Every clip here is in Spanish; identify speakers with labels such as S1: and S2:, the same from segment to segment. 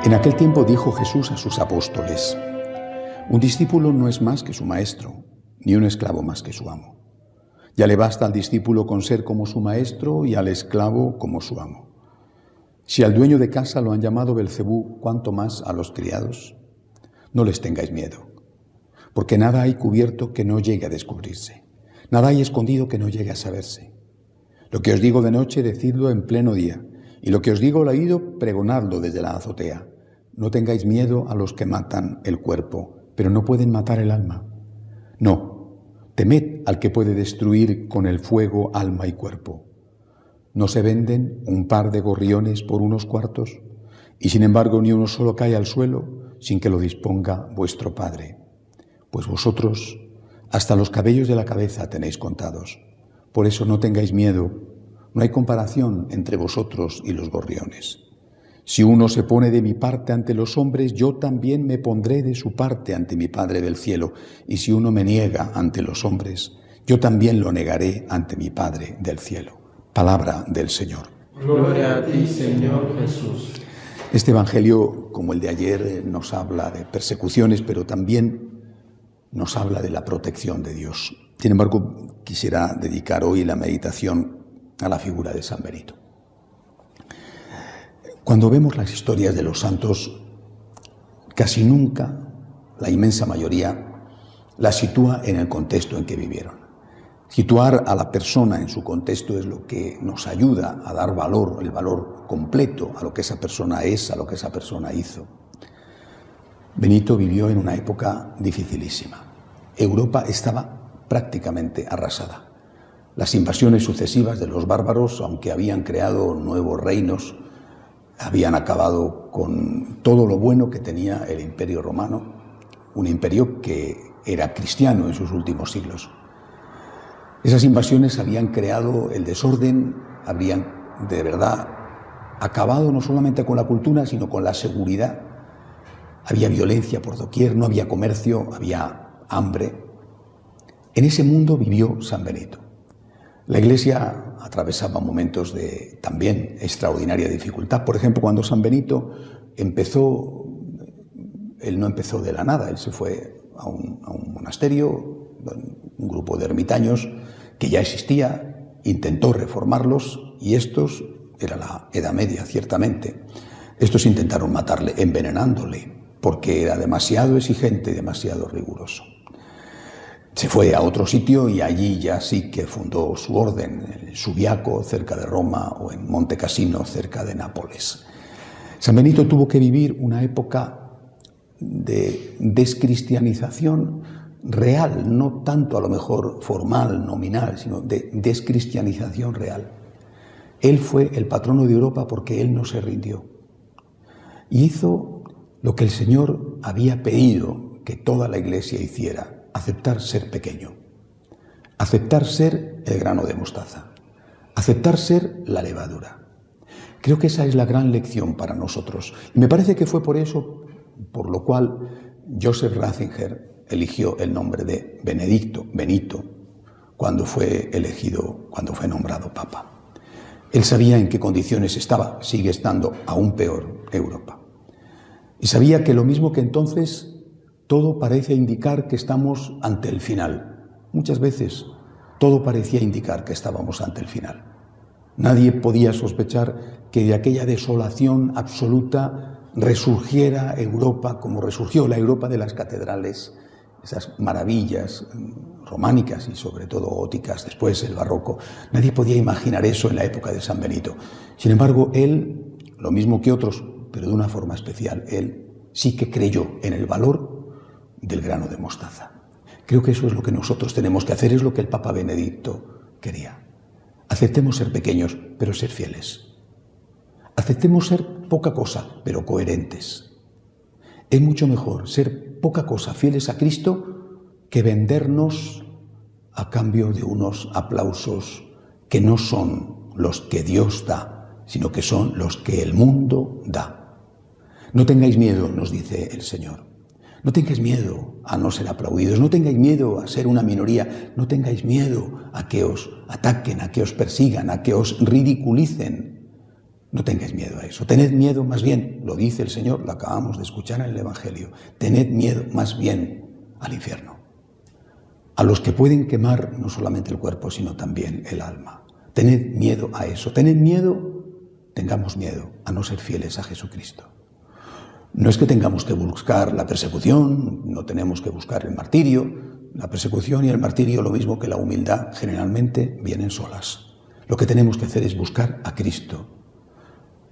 S1: En aquel tiempo dijo Jesús a sus apóstoles: un discípulo no es más que su maestro, ni un esclavo más que su amo. Ya le basta al discípulo con ser como su maestro y al esclavo como su amo. Si al dueño de casa lo han llamado Belcebú, ¿cuánto más a los criados? No les tengáis miedo, porque nada hay cubierto que no llegue a descubrirse, nada hay escondido que no llegue a saberse. Lo que os digo de noche, decidlo en pleno día, y lo que os digo al oído, pregonadlo desde la azotea. No tengáis miedo a los que matan el cuerpo, pero no pueden matar el alma. No, temed al que puede destruir con el fuego alma y cuerpo. ¿No se venden un par de gorriones por unos cuartos? Y sin embargo ni uno solo cae al suelo sin que lo disponga vuestro Padre. Pues vosotros hasta los cabellos de la cabeza tenéis contados. Por eso no tengáis miedo, no hay comparación entre vosotros y los gorriones. Si uno se pone de mi parte ante los hombres, yo también me pondré de su parte ante mi Padre del cielo. Y si uno me niega ante los hombres, yo también lo negaré ante mi Padre del cielo. Palabra del Señor.
S2: Gloria a ti, Señor Jesús.
S1: Este evangelio, como el de ayer, nos habla de persecuciones, pero también nos habla de la protección de Dios. Sin embargo, quisiera dedicar hoy la meditación a la figura de San Benito. Cuando vemos las historias de los santos, casi nunca, la inmensa mayoría, las sitúa en el contexto en que vivieron. Situar a la persona en su contexto es lo que nos ayuda a dar valor, el valor completo a lo que esa persona es, a lo que esa persona hizo. Benito vivió en una época dificilísima. Europa estaba prácticamente arrasada. Las invasiones sucesivas de los bárbaros, aunque habían creado nuevos reinos, habían acabado con todo lo bueno que tenía el Imperio Romano, un imperio que era cristiano en sus últimos siglos. Esas invasiones habían creado el desorden, habrían de verdad acabado no solamente con la cultura, sino con la seguridad. Había violencia por doquier, no había comercio, había hambre. En ese mundo vivió San Benito. La Iglesia atravesaba momentos de también extraordinaria dificultad. Por ejemplo, cuando San Benito empezó, él no empezó de la nada, él se fue a un monasterio, un grupo de ermitaños que ya existía, intentó reformarlos y estos, era la Edad Media ciertamente, estos intentaron matarle envenenándole porque era demasiado exigente, demasiado riguroso. Se fue a otro sitio y allí ya sí que fundó su orden, en Subiaco, cerca de Roma, o en Monte Cassino, cerca de Nápoles. San Benito tuvo que vivir una época de descristianización real, no tanto a lo mejor formal, nominal, sino de descristianización real. Él fue el patrono de Europa porque él no se rindió. Y hizo lo que el Señor había pedido que toda la Iglesia hiciera: aceptar ser pequeño, aceptar ser el grano de mostaza, aceptar ser la levadura. Creo que esa es la gran lección para nosotros. Y me parece que fue por eso, por lo cual Joseph Ratzinger eligió el nombre de Benito, cuando fue nombrado Papa. Él sabía en qué condiciones estaba, sigue estando aún peor Europa. Y sabía que lo mismo que entonces, todo parece indicar que estamos ante el final. Muchas veces todo parecía indicar que estábamos ante el final. Nadie podía sospechar que de aquella desolación absoluta resurgiera Europa como resurgió la Europa de las catedrales, esas maravillas románicas y sobre todo góticas, después el barroco. Nadie podía imaginar eso en la época de San Benito. Sin embargo, él, lo mismo que otros, pero de una forma especial, él sí que creyó en el valor del grano de mostaza. Creo que eso es lo que nosotros tenemos que hacer, es lo que el Papa Benedicto quería. Aceptemos ser pequeños, pero ser fieles. Aceptemos ser poca cosa, pero coherentes. Es mucho mejor ser poca cosa, fieles a Cristo, que vendernos a cambio de unos aplausos que no son los que Dios da, sino que son los que el mundo da. No tengáis miedo, nos dice el Señor. No tengáis miedo a no ser aplaudidos, no tengáis miedo a ser una minoría, no tengáis miedo a que os ataquen, a que os persigan, a que os ridiculicen. No tengáis miedo a eso. Tened miedo más bien, lo dice el Señor, lo acabamos de escuchar en el Evangelio. Tened miedo más bien al infierno. A los que pueden quemar no solamente el cuerpo, sino también el alma. Tened miedo a eso. Tened miedo, tengamos miedo a no ser fieles a Jesucristo. No es que tengamos que buscar la persecución, no tenemos que buscar el martirio. La persecución y el martirio, lo mismo que la humildad, generalmente vienen solas. Lo que tenemos que hacer es buscar a Cristo.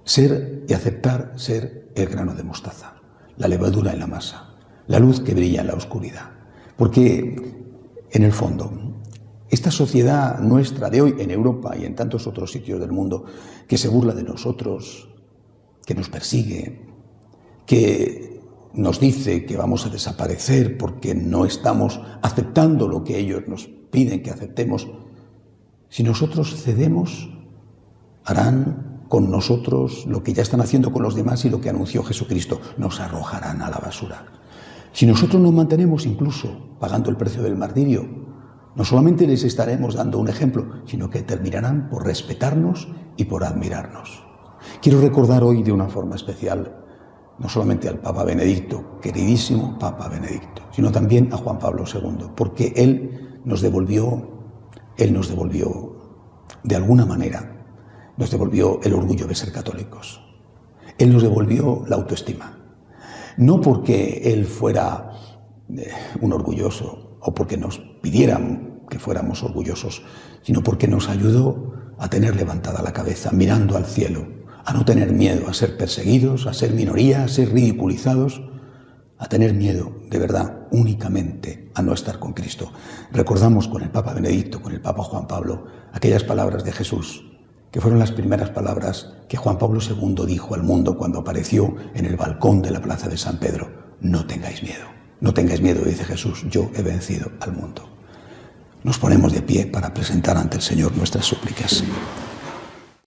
S1: Ser y aceptar ser el grano de mostaza, la levadura en la masa, la luz que brilla en la oscuridad. Porque, en el fondo, esta sociedad nuestra de hoy en Europa y en tantos otros sitios del mundo que se burla de nosotros, que nos persigue, que nos dice que vamos a desaparecer porque no estamos aceptando lo que ellos nos piden que aceptemos, si nosotros cedemos, harán con nosotros lo que ya están haciendo con los demás y lo que anunció Jesucristo, nos arrojarán a la basura. Si nosotros nos mantenemos incluso pagando el precio del martirio, no solamente les estaremos dando un ejemplo, sino que terminarán por respetarnos y por admirarnos. Quiero recordar hoy de una forma especial no solamente al Papa Benedicto, queridísimo Papa Benedicto, sino también a Juan Pablo II, porque él nos devolvió de alguna manera, nos devolvió el orgullo de ser católicos. Él nos devolvió la autoestima. No porque él fuera un orgulloso o porque nos pidieran que fuéramos orgullosos, sino porque nos ayudó a tener levantada la cabeza, mirando al cielo, a no tener miedo a ser perseguidos, a ser minoría, a ser ridiculizados, a tener miedo, de verdad, únicamente a no estar con Cristo. Recordamos con el Papa Benedicto, con el Papa Juan Pablo, aquellas palabras de Jesús, que fueron las primeras palabras que Juan Pablo II dijo al mundo cuando apareció en el balcón de la plaza de San Pedro. No tengáis miedo, no tengáis miedo, dice Jesús, yo he vencido al mundo. Nos ponemos de pie para presentar ante el Señor nuestras súplicas.